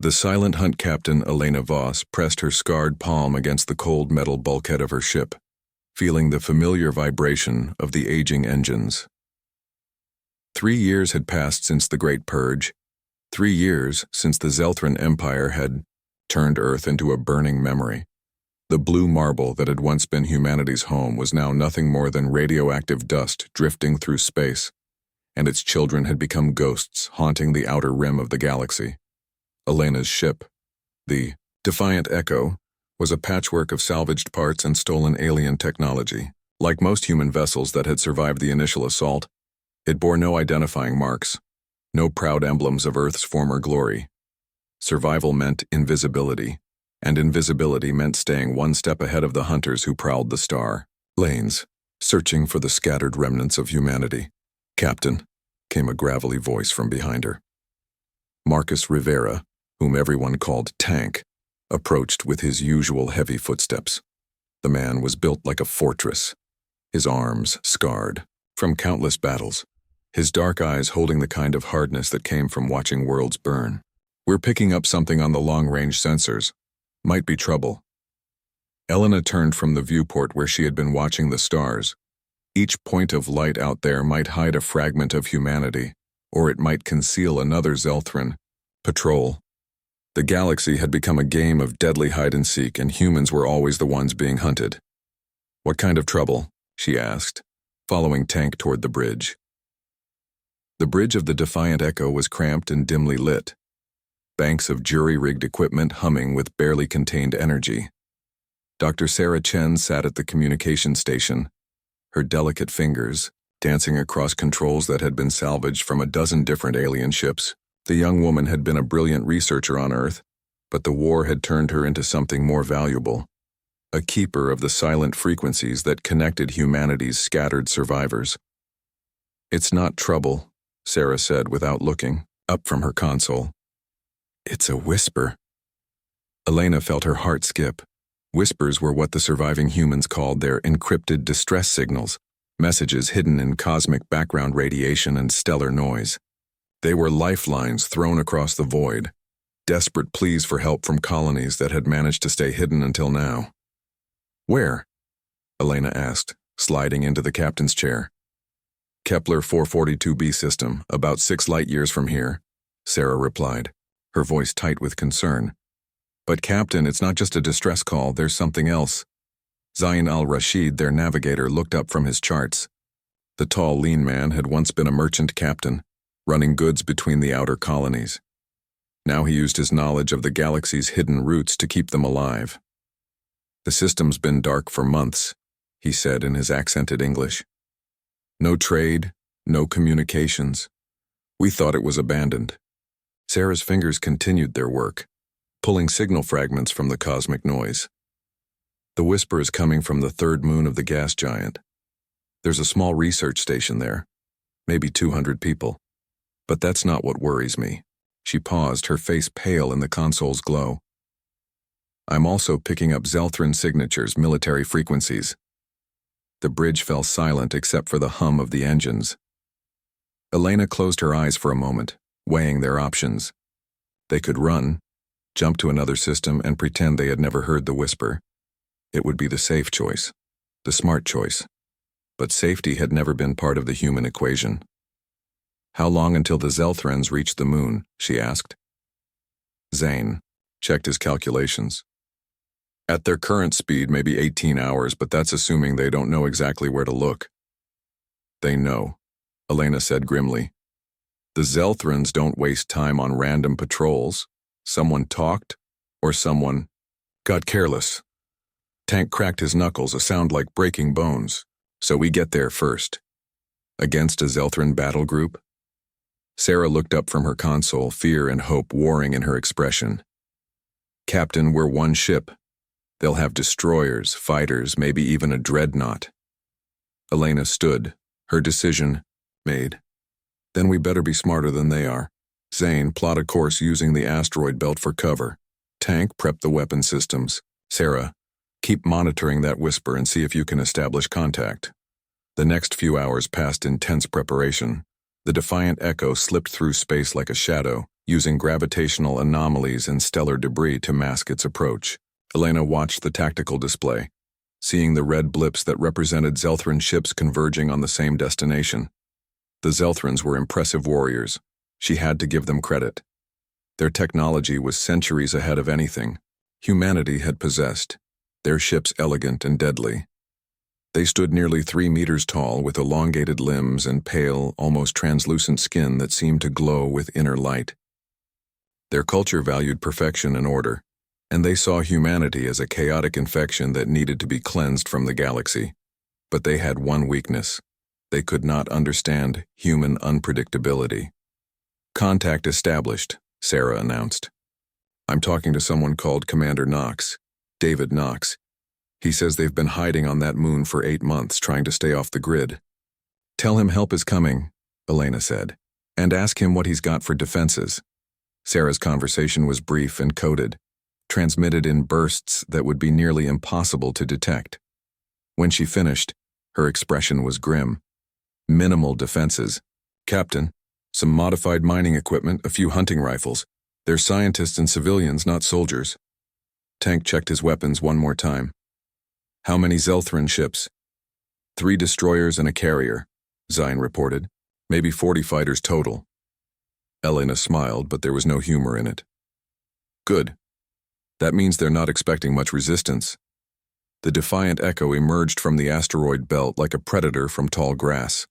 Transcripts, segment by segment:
The silent hunt captain, Elena Voss, pressed her scarred palm against the cold metal bulkhead of her ship, feeling the familiar vibration of the aging engines. 3 years had passed since the Great Purge, 3 years since the Zelthran Empire had turned Earth into a burning memory. The blue marble that had once been humanity's home was now nothing more than radioactive dust drifting through space, and its children had become ghosts haunting the outer rim of the galaxy. Elena's ship, the Defiant Echo, was a patchwork of salvaged parts and stolen alien technology. Like most human vessels that had survived the initial assault, it bore no identifying marks, no proud emblems of Earth's former glory. Survival meant invisibility, and invisibility meant staying one step ahead of the hunters who prowled the star lanes, searching for the scattered remnants of humanity. "Captain," came a gravelly voice from behind her. Marcus Rivera, whom everyone called Tank, approached with his usual heavy footsteps. The man was built like a fortress, his arms scarred from countless battles, his dark eyes holding the kind of hardness that came from watching worlds burn. "We're picking up something on the long-range sensors. Might be trouble." Elena turned from the viewport where she had been watching the stars. Each point of light out there might hide a fragment of humanity, or it might conceal another Zelthran patrol. The galaxy had become a game of deadly hide-and-seek, and humans were always the ones being hunted. "What kind of trouble?" she asked, following Tank toward the bridge. The bridge of the Defiant Echo was cramped and dimly lit, banks of jury-rigged equipment humming with barely contained energy. Dr. Sarah Chen sat at the communication station, her delicate fingers dancing across controls that had been salvaged from a dozen different alien ships. The young woman had been a brilliant researcher on Earth, but the war had turned her into something more valuable, a keeper of the silent frequencies that connected humanity's scattered survivors. "It's not trouble," Sarah said without looking up from her console. "It's a whisper." Elena felt her heart skip. Whispers were what the surviving humans called their encrypted distress signals, messages hidden in cosmic background radiation and stellar noise. They were lifelines thrown across the void, desperate pleas for help from colonies that had managed to stay hidden until now. "Where?" Elena asked, sliding into the captain's chair. "Kepler 442b system, about 6 light-years from here," Sarah replied, her voice tight with concern. "But Captain, it's not just a distress call, there's something else." Zain al-Rashid, their navigator, looked up from his charts. The tall, lean man had once been a merchant captain, running goods between the outer colonies. Now he used his knowledge of the galaxy's hidden routes to keep them alive. "The system's been dark for months," he said in his accented English. "No trade, no communications. We thought it was abandoned." Sarah's fingers continued their work, pulling signal fragments from the cosmic noise. "The whisper is coming from the third moon of the gas giant. There's a small research station there, maybe 200 people. But that's not what worries me." She paused, her face pale in the console's glow. "I'm also picking up Zelthran signatures, military frequencies." The bridge fell silent except for the hum of the engines. Elena closed her eyes for a moment, weighing their options. They could run, jump to another system, and pretend they had never heard the whisper. It would be the safe choice, the smart choice. But safety had never been part of the human equation. "How long until the Zelthrans reach the moon?" she asked. Zane checked his calculations. "At their current speed, maybe 18 hours, but that's assuming they don't know exactly where to look." "They know," Elena said grimly. "The Zelthrans don't waste time on random patrols. Someone talked, or someone got careless." Tank cracked his knuckles, a sound like breaking bones. "So we get there first." "Against a Zelthran battle group?" Sarah looked up from her console, fear and hope warring in her expression. "Captain, we're one ship. They'll have destroyers, fighters, maybe even a dreadnought." Elena stood, her decision made. "Then we better be smarter than they are." Zane, plot a course using the asteroid belt for cover. Tank, prep the weapon systems. Sarah, keep monitoring that whisper and see if you can establish contact. The next few hours passed in tense preparation. The Defiant Echo slipped through space like a shadow, using gravitational anomalies and stellar debris to mask its approach. Elena watched the tactical display, seeing the red blips that represented Zelthran ships converging on the same destination. The Zelthrans were impressive warriors. She had to give them credit. Their technology was centuries ahead of anything humanity had possessed, their ships elegant and deadly. They stood nearly 3 meters tall with elongated limbs and pale, almost translucent skin that seemed to glow with inner light. Their culture valued perfection and order, and they saw humanity as a chaotic infection that needed to be cleansed from the galaxy. But they had one weakness. They could not understand human unpredictability. "Contact established," Sarah announced. "I'm talking to someone called Commander Knox, David Knox. He says they've been hiding on that moon for 8 months trying to stay off the grid." "Tell him help is coming," Elena said, "and ask him what he's got for defenses." Sarah's conversation was brief and coded, transmitted in bursts that would be nearly impossible to detect. When she finished, her expression was grim. "Minimal defenses. Captain, some modified mining equipment, a few hunting rifles. They're scientists and civilians, not soldiers." Tank checked his weapons one more time. "How many Zelthran ships?" 3 destroyers and a carrier, Zion reported. "Maybe 40 fighters total." Elena smiled, but there was no humor in it. "Good. That means they're not expecting much resistance." The defiant echo emerged from the asteroid belt like a predator from tall grass.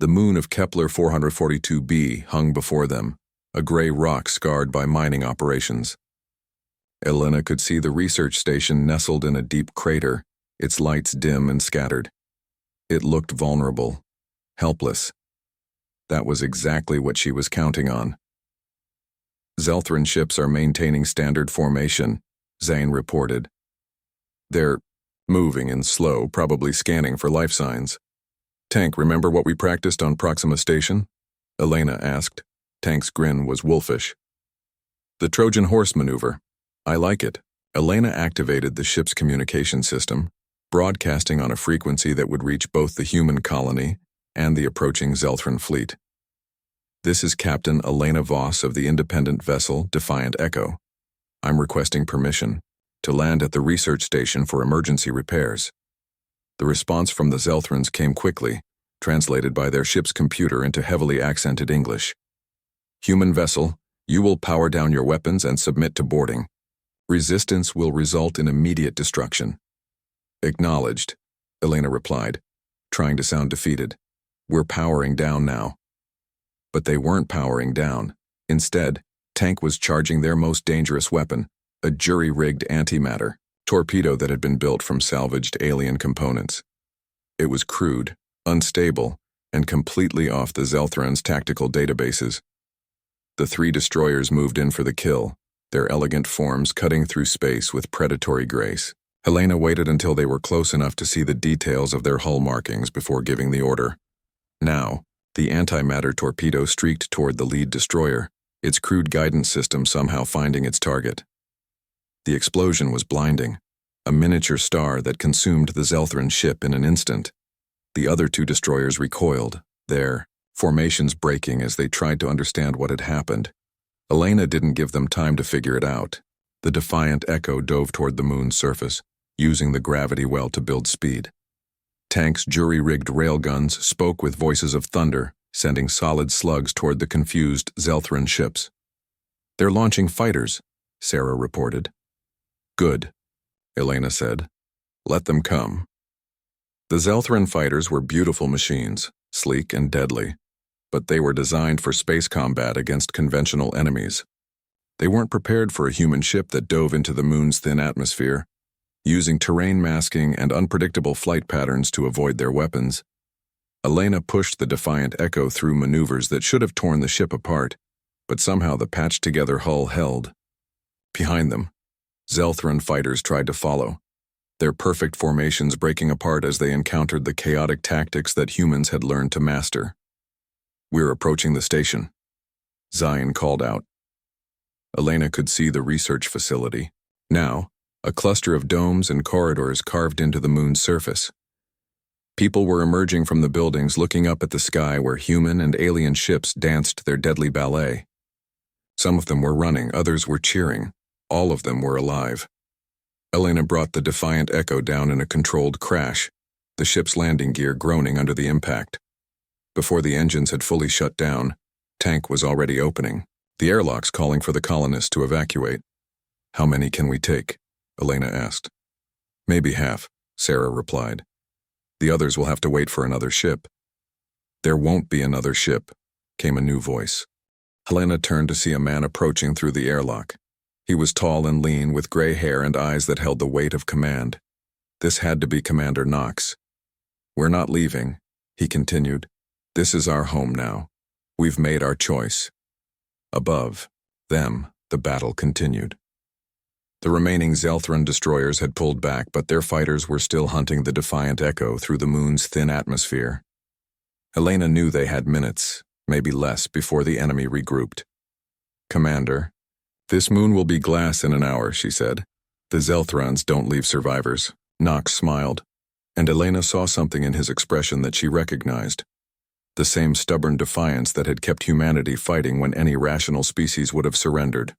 The moon of Kepler 442b hung before them, a gray rock scarred by mining operations. Elena could see the research station nestled in a deep crater, its lights dim and scattered. It looked vulnerable, helpless. That was exactly what she was counting on. "Zelthran ships are maintaining standard formation," Zane reported. "They're moving and slow, probably scanning for life signs." "Tank, remember what we practiced on Proxima Station?" Elena asked. Tank's grin was wolfish. "The Trojan horse maneuver. I like it." Elena activated the ship's communication system, broadcasting on a frequency that would reach both the human colony and the approaching Zelthran fleet. "This is Captain Elena Voss of the independent vessel Defiant Echo. I'm requesting permission to land at the research station for emergency repairs." The response from the Zelthrans came quickly, translated by their ship's computer into heavily accented English. "Human vessel, you will power down your weapons and submit to boarding. Resistance will result in immediate destruction." "Acknowledged," Elena replied, trying to sound defeated. "We're powering down now." But they weren't powering down. Instead, Tank was charging their most dangerous weapon, a jury-rigged antimatter torpedo that had been built from salvaged alien components. It was crude, unstable, and completely off the Zelthran's tactical databases. The 3 destroyers moved in for the kill, their elegant forms cutting through space with predatory grace. Helena waited until they were close enough to see the details of their hull markings before giving the order. Now, the antimatter torpedo streaked toward the lead destroyer, its crude guidance system somehow finding its target. The explosion was blinding, a miniature star that consumed the Zelthran ship in an instant. The other 2 destroyers recoiled, their formations breaking as they tried to understand what had happened. Elena didn't give them time to figure it out. The Defiant Echo dove toward the moon's surface, using the gravity well to build speed. Tank's jury-rigged railguns spoke with voices of thunder, sending solid slugs toward the confused Zelthran ships. "They're launching fighters," Sarah reported. "Good," Elena said. "Let them come." The Zelthran fighters were beautiful machines, sleek and deadly, but they were designed for space combat against conventional enemies. They weren't prepared for a human ship that dove into the moon's thin atmosphere, using terrain masking and unpredictable flight patterns to avoid their weapons. Elena pushed the Defiant Echo through maneuvers that should have torn the ship apart, but somehow the patched-together hull held. Behind them, Zelthran fighters tried to follow, their perfect formations breaking apart as they encountered the chaotic tactics that humans had learned to master. "We're approaching the station," Zion called out. Elena could see the research facility. Now, a cluster of domes and corridors carved into the moon's surface. People were emerging from the buildings looking up at the sky where human and alien ships danced their deadly ballet. Some of them were running, others were cheering. All of them were alive. Elena brought the Defiant Echo down in a controlled crash, the ship's landing gear groaning under the impact. Before the engines had fully shut down, tank was already opening, the airlocks calling for the colonists to evacuate. "How many can we take?" Elena asked. "Maybe half," Sarah replied. "The others will have to wait for another ship." "There won't be another ship," came a new voice. Helena turned to see a man approaching through the airlock. He was tall and lean, with gray hair and eyes that held the weight of command. This had to be Commander Knox. "We're not leaving," he continued. "This is our home now. We've made our choice." Above them, the battle continued. The remaining Zelthran destroyers had pulled back, but their fighters were still hunting the Defiant Echo through the moon's thin atmosphere. Helena knew they had minutes, maybe less, before the enemy regrouped. "Commander, this moon will be glass in an hour," she said. "The Zelthrans don't leave survivors." Knox smiled, and Elena saw something in his expression that she recognized. The same stubborn defiance that had kept humanity fighting when any rational species would have surrendered.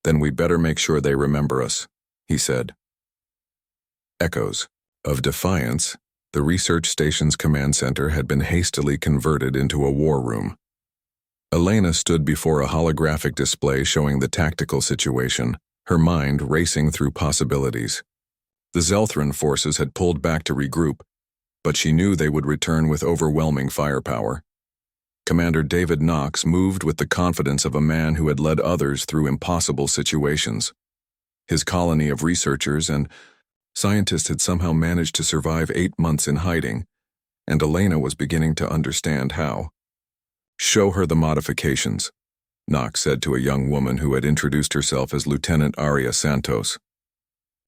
"Then we better make sure they remember us," he said. Echoes of defiance. The research station's command center had been hastily converted into a war room. Elena stood before a holographic display showing the tactical situation, her mind racing through possibilities. The Zelthran forces had pulled back to regroup, but she knew they would return with overwhelming firepower. Commander David Knox moved with the confidence of a man who had led others through impossible situations. His colony of researchers and scientists had somehow managed to survive 8 months in hiding, and Elena was beginning to understand how. "Show her the modifications," Knox said to a young woman who had introduced herself as Lieutenant Aria Santos.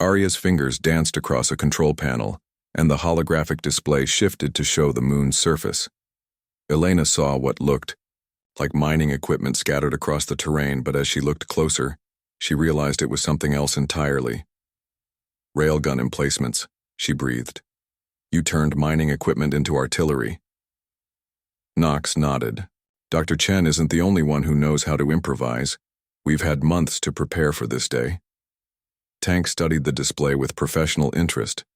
Aria's fingers danced across a control panel, and the holographic display shifted to show the moon's surface. Elena saw what looked like mining equipment scattered across the terrain, but as she looked closer, she realized it was something else entirely. "Railgun emplacements," she breathed. "You turned mining equipment into artillery." Knox nodded. "Dr. Chen isn't the only one who knows how to improvise. We've had months to prepare for this day." Tank studied the display with professional interest.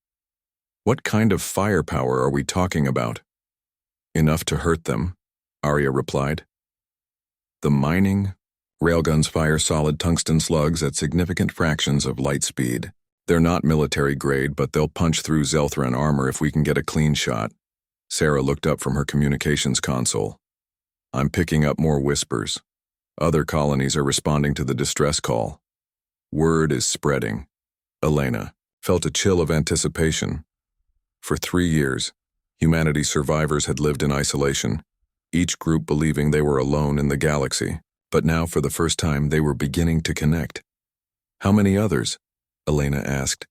"What kind of firepower are we talking about?" "Enough to hurt them," Arya replied. "The mining? Railguns fire solid tungsten slugs at significant fractions of light speed. They're not military grade, but they'll punch through Zelthran armor if we can get a clean shot." Sarah looked up from her communications console. "I'm picking up more whispers. Other colonies are responding to the distress call. Word is spreading." Elena felt a chill of anticipation. For 3 years, humanity's survivors had lived in isolation, each group believing they were alone in the galaxy, but now for the first time they were beginning to connect. "How many others?" Elena asked.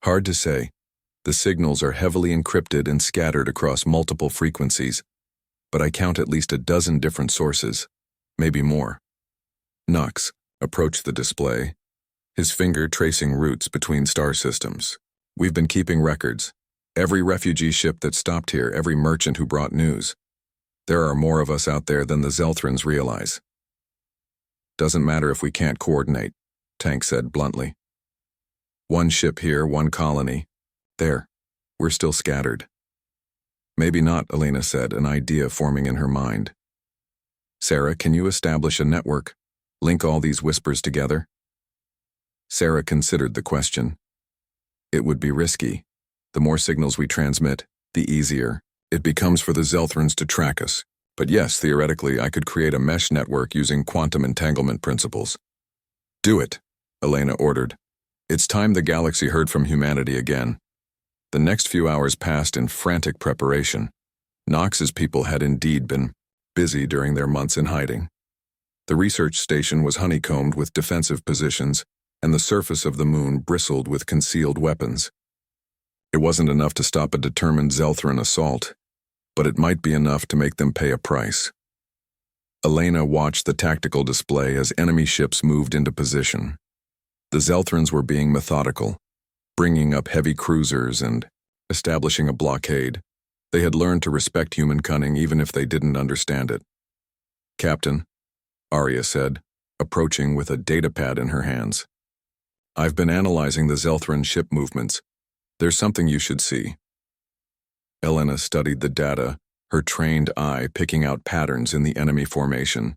"Hard to say. The signals are heavily encrypted and scattered across multiple frequencies, but I count at least a dozen different sources, maybe more." Knox approached the display, his finger tracing routes between star systems. "We've been keeping records. Every refugee ship that stopped here, every merchant who brought news. There are more of us out there than the Zelthrans realize." "Doesn't matter if we can't coordinate," Tank said bluntly. "One ship here, one colony. There, we're still scattered." "Maybe not," Elena said, an idea forming in her mind. "Sarah, can you establish a network? Link all these whispers together?" Sarah considered the question. "It would be risky. The more signals we transmit, the easier it becomes for the Zelthrans to track us. But yes, theoretically, I could create a mesh network using quantum entanglement principles." "Do it," Elena ordered. It's time the galaxy heard from humanity again. The next few hours passed in frantic preparation. Knox's people had indeed been busy during their months in hiding. The research station was honeycombed with defensive positions, and the surface of the moon bristled with concealed weapons. It wasn't enough to stop a determined Zelthran assault, but it might be enough to make them pay a price. Elena watched the tactical display as enemy ships moved into position. The Zelthrans were being methodical, bringing up heavy cruisers and establishing a blockade. They had learned to respect human cunning even if they didn't understand it. "Captain," Arya said, approaching with a datapad in her hands. "I've been analyzing the Zelthran ship movements. There's something you should see." Elena studied the data, her trained eye picking out patterns in the enemy formation.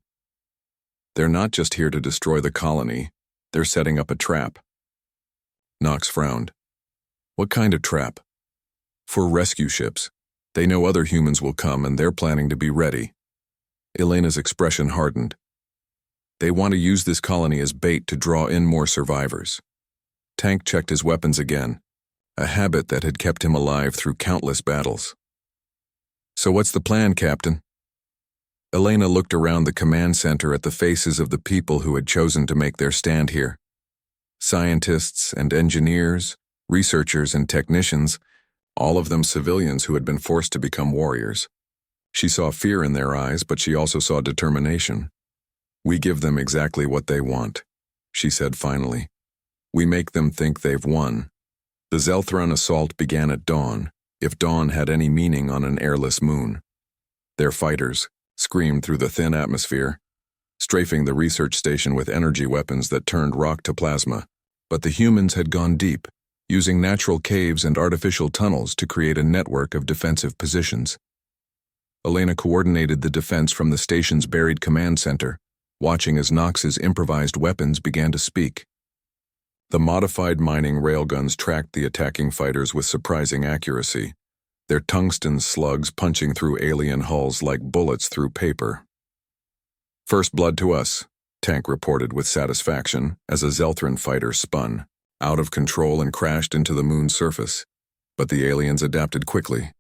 "They're not just here to destroy the colony, they're setting up a trap." Knox frowned. "What kind of trap?" "For rescue ships. They know other humans will come and they're planning to be ready." Elena's expression hardened. "They want to use this colony as bait to draw in more survivors." Tank checked his weapons again, a habit that had kept him alive through countless battles. "So what's the plan, Captain?" Elena looked around the command center at the faces of the people who had chosen to make their stand here. Scientists and engineers, researchers and technicians, all of them civilians who had been forced to become warriors. She saw fear in their eyes, but she also saw determination. "We give them exactly what they want," she said finally. "We make them think they've won." The Zelthran assault began at dawn, if dawn had any meaning on an airless moon. Their fighters screamed through the thin atmosphere, strafing the research station with energy weapons that turned rock to plasma. But the humans had gone deep, using natural caves and artificial tunnels to create a network of defensive positions. Elena coordinated the defense from the station's buried command center, watching as Knox's improvised weapons began to speak. The modified mining railguns tracked the attacking fighters with surprising accuracy, their tungsten slugs punching through alien hulls like bullets through paper. "First blood to us," Tank reported with satisfaction as a Zelthran fighter spun, out of control and crashed into the moon's surface. But the aliens adapted quickly.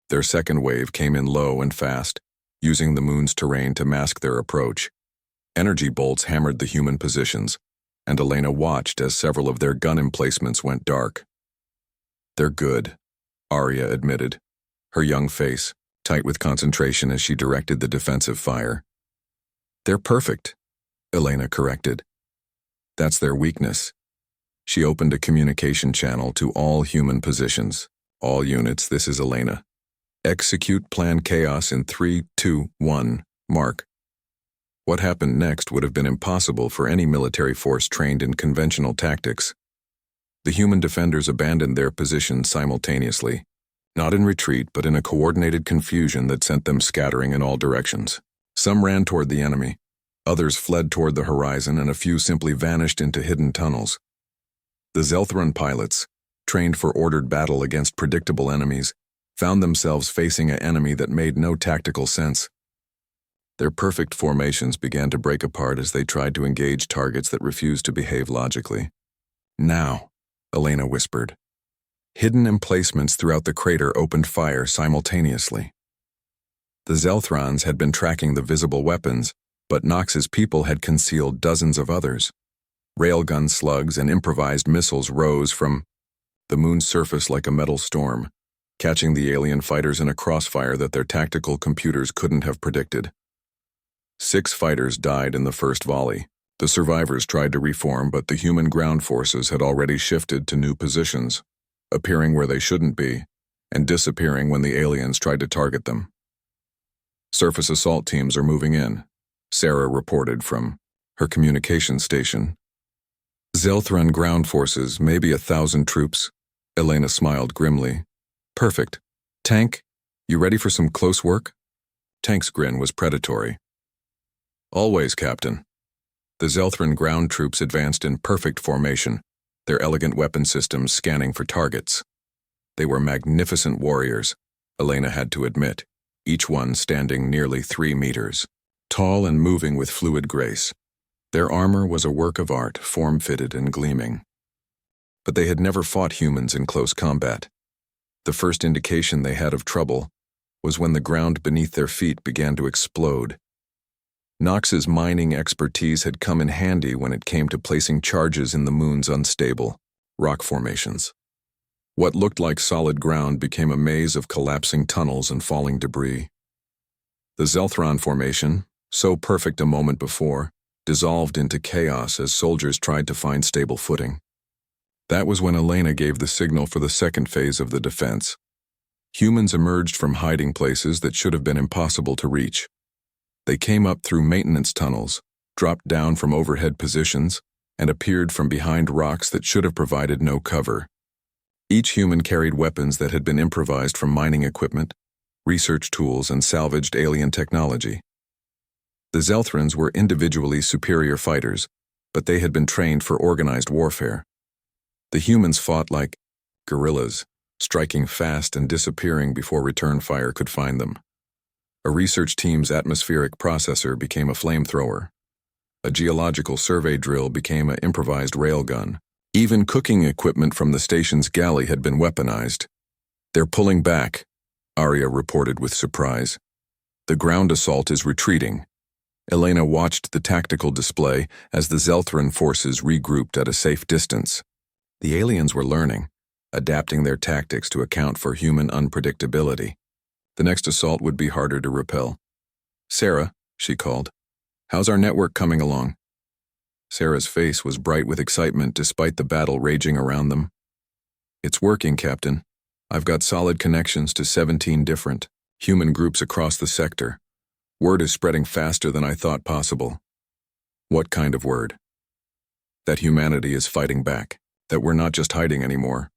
Their second wave came in low and fast, using the moon's terrain to mask their approach. Energy bolts hammered the human positions, and Elena watched as several of their gun emplacements went dark. "They're good," Arya admitted, her young face tight with concentration as she directed the defensive fire. "They're perfect," Elena corrected. "That's their weakness." She opened a communication channel to all human positions. "All units, this is Elena. Execute Plan Chaos in 3, 2, 1, mark." What happened next would have been impossible for any military force trained in conventional tactics. The human defenders abandoned their positions simultaneously, not in retreat but in a coordinated confusion that sent them scattering in all directions. Some ran toward the enemy, others fled toward the horizon, and a few simply vanished into hidden tunnels. The Zelthran pilots, trained for ordered battle against predictable enemies, found themselves facing an enemy that made no tactical sense. Their perfect formations began to break apart as they tried to engage targets that refused to behave logically. "Now," Elena whispered. Hidden emplacements throughout the crater opened fire simultaneously. The Zelthrans had been tracking the visible weapons, but Knox's people had concealed dozens of others. Railgun slugs and improvised missiles rose from the moon's surface like a metal storm, catching the alien fighters in a crossfire that their tactical computers couldn't have predicted. 6 fighters died in the first volley. The survivors tried to reform, but the human ground forces had already shifted to new positions, appearing where they shouldn't be, and disappearing when the aliens tried to target them. "Surface assault teams are moving in," Sarah reported from her communication station. "Zelthran ground forces, maybe 1,000 troops," Elena smiled grimly. "Perfect. Tank, you ready for some close work?" Tank's grin was predatory. "Always, Captain." The Zelthran ground troops advanced in perfect formation, their elegant weapon systems scanning for targets. They were magnificent warriors, Elena had to admit, each one standing nearly 3 meters, tall and moving with fluid grace. Their armor was a work of art, form-fitted and gleaming. But they had never fought humans in close combat. The first indication they had of trouble was when the ground beneath their feet began to explode. Knox's mining expertise had come in handy when it came to placing charges in the moon's unstable rock formations. What looked like solid ground became a maze of collapsing tunnels and falling debris. The Zelthran formation, so perfect a moment before, dissolved into chaos as soldiers tried to find stable footing. That was when Elena gave the signal for the second phase of the defense. Humans emerged from hiding places that should have been impossible to reach. They came up through maintenance tunnels, dropped down from overhead positions, and appeared from behind rocks that should have provided no cover. Each human carried weapons that had been improvised from mining equipment, research tools, and salvaged alien technology. The Zelthrans were individually superior fighters, but they had been trained for organized warfare. The humans fought like guerrillas, striking fast and disappearing before return fire could find them. A research team's atmospheric processor became a flamethrower. A geological survey drill became an improvised railgun. Even cooking equipment from the station's galley had been weaponized. "They're pulling back," Arya reported with surprise. "The ground assault is retreating." Elena watched the tactical display as the Zelthran forces regrouped at a safe distance. The aliens were learning, adapting their tactics to account for human unpredictability. The next assault would be harder to repel. "Sarah," she called, "how's our network coming along?" Sarah's face was bright with excitement despite the battle raging around them. "It's working, Captain. I've got solid connections to 17 different human groups across the sector. Word is spreading faster than I thought possible." "What kind of word?" "That humanity is fighting back, that we're not just hiding anymore."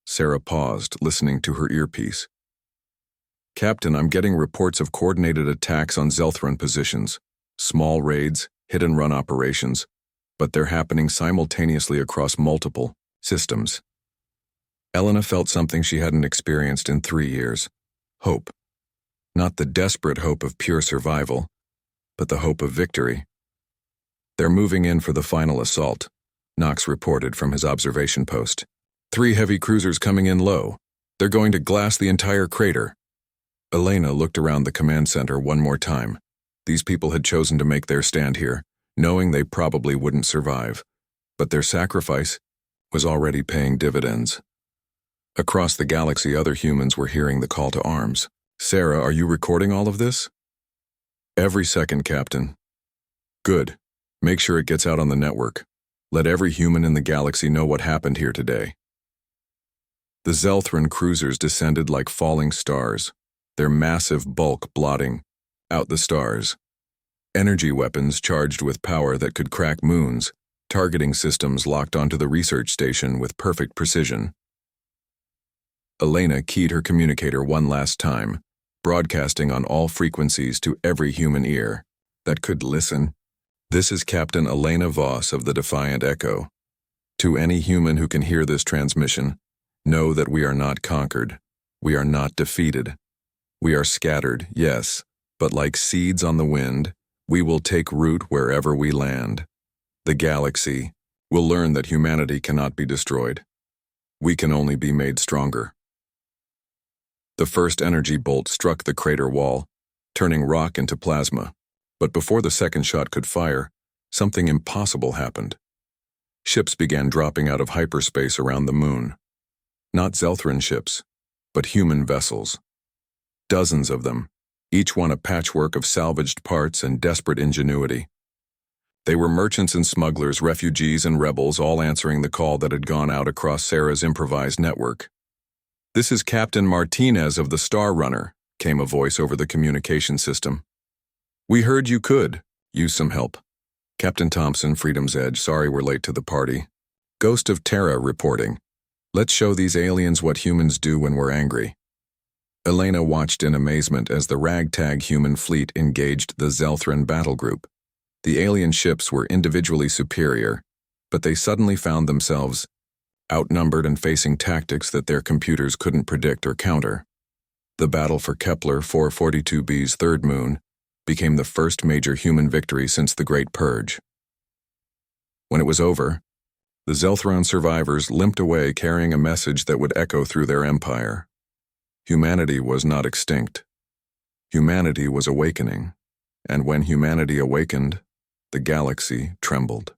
Sarah paused, listening to her earpiece. "Captain, I'm getting reports of coordinated attacks on Zelthran positions, small raids, hit-and-run operations, but they're happening simultaneously across multiple systems." Elena felt something she hadn't experienced in 3 years. Hope. Not the desperate hope of pure survival, but the hope of victory. "They're moving in for the final assault," Knox reported from his observation post. 3 heavy cruisers coming in low. They're going to glass the entire crater." Elena looked around the command center one more time. These people had chosen to make their stand here, knowing they probably wouldn't survive. But their sacrifice was already paying dividends. Across the galaxy, other humans were hearing the call to arms. "Sarah, are you recording all of this?" "Every second, Captain." "Good. Make sure it gets out on the network. Let every human in the galaxy know what happened here today." The Zelthran cruisers descended like falling stars, their massive bulk blotting out the stars. Energy weapons charged with power that could crack moons, targeting systems locked onto the research station with perfect precision. Elena keyed her communicator one last time, broadcasting on all frequencies to every human ear that could listen. "This is Captain Elena Voss of the Defiant Echo. To any human who can hear this transmission, know that we are not conquered. We are not defeated. We are scattered, yes, but like seeds on the wind, we will take root wherever we land. The galaxy will learn that humanity cannot be destroyed. We can only be made stronger." The first energy bolt struck the crater wall, turning rock into plasma. But before the second shot could fire, something impossible happened. Ships began dropping out of hyperspace around the moon. Not Zelthran ships, but human vessels. Dozens of them, each one a patchwork of salvaged parts and desperate ingenuity. They were merchants and smugglers, refugees and rebels, all answering the call that had gone out across Sarah's improvised network. "This is Captain Martinez of the Star Runner," came a voice over the communication system. "We heard you could use some help." "Captain Thompson, Freedom's Edge, sorry we're late to the party." "Ghost of Terra reporting. Let's show these aliens what humans do when we're angry." Elena watched in amazement as the ragtag human fleet engaged the Zelthran battle group. The alien ships were individually superior, but they suddenly found themselves outnumbered and facing tactics that their computers couldn't predict or counter. The battle for Kepler 442b's third moon became the first major human victory since the Great Purge. When it was over, the Zelthran survivors limped away carrying a message that would echo through their empire. Humanity was not extinct. Humanity was awakening, and when humanity awakened, the galaxy trembled.